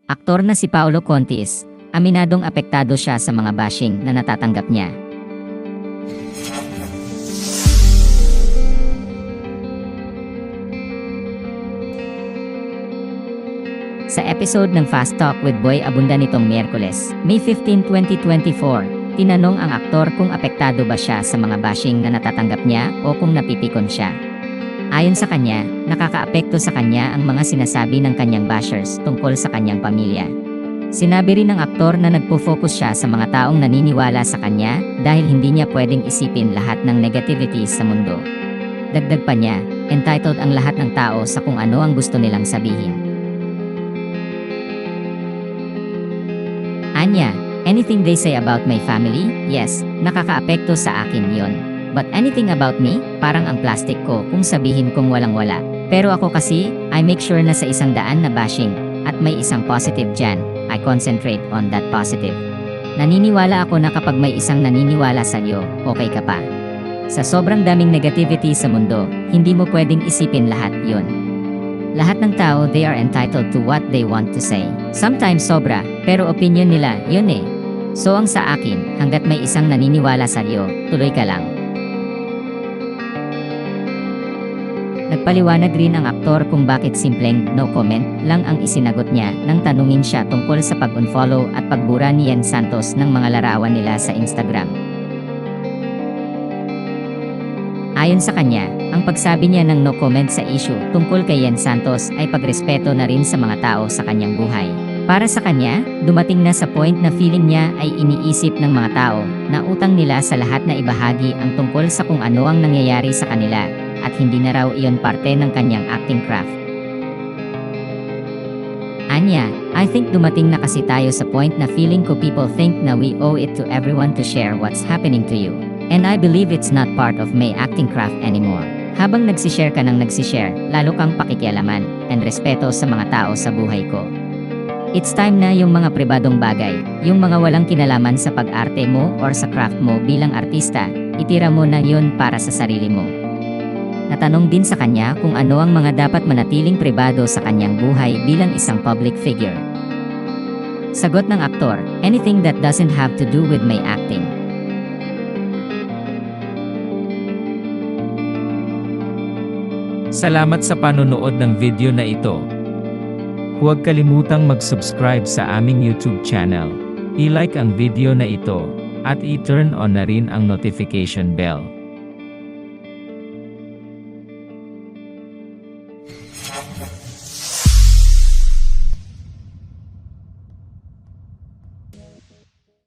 Aktor na si Paolo Contis, aminadong apektado siya sa mga bashing na natatanggap niya. Sa episode ng Fast Talk with Boy Abunda nitong Miyerkules, May 15, 2024, tinanong ang aktor kung apektado ba siya sa mga bashing na natatanggap niya o kung napipikon siya. Ayon sa kanya, nakakaapekto sa kanya ang mga sinasabi ng kanyang bashers tungkol sa kanyang pamilya. Sinabi rin ng aktor na nagpo-focus siya sa mga taong naniniwala sa kanya dahil hindi niya pwedeng isipin lahat ng negativity sa mundo. Dagdag pa niya, entitled ang lahat ng tao sa kung ano ang gusto nilang sabihin. Anya, anything they say about my family, yes, nakakaapekto sa akin yon. But anything about me, parang ang plastic ko kung sabihin kong walang-wala. Pero ako kasi, I make sure na sa 100 na bashing, at may isang positive dyan, I concentrate on that positive. Naniniwala ako na kapag may isang naniniwala sa'yo, okay ka pa. Sa sobrang daming negativity sa mundo, hindi mo pwedeng isipin lahat yon. Lahat ng tao, they are entitled to what they want to say. Sometimes sobra, pero opinion nila, yun eh. So ang sa akin, hanggat may isang naniniwala sa'yo, tuloy ka lang. Nagpaliwanag rin ang aktor kung bakit simpleng no comment lang ang isinagot niya nang tanungin siya tungkol sa pag-unfollow at pagbura ni Yen Santos ng mga larawan nila sa Instagram. Ayon sa kanya, ang pagsabi niya ng no comment sa issue tungkol kay Yen Santos ay pagrespeto na rin sa mga tao sa kanyang buhay. Para sa kanya, dumating na sa point na feeling niya ay iniisip ng mga tao na utang nila sa lahat na ibahagi ang tungkol sa kung ano ang nangyayari sa kanila at hindi na raw iyon parte ng kanyang acting craft. Anya, I think dumating na kasi tayo sa point na feeling ko people think na we owe it to everyone to share what's happening to you. And I believe it's not part of my acting craft anymore. Habang nagsishare ka ng nagsishare, lalo kang pakikialaman and respeto sa mga tao sa buhay ko. It's time na yung mga pribadong bagay, yung mga walang kinalaman sa pag-arte mo or sa craft mo bilang artista, itira mo na yun para sa sarili mo. Natanong din sa kanya kung ano ang mga dapat manatiling pribado sa kanyang buhay bilang isang public figure. Sagot ng aktor, anything that doesn't have to do with my acting. Salamat sa panonood ng video na ito. Huwag kalimutang mag-subscribe sa aming YouTube channel, i-like ang video na ito, at i-turn on na rin ang notification bell.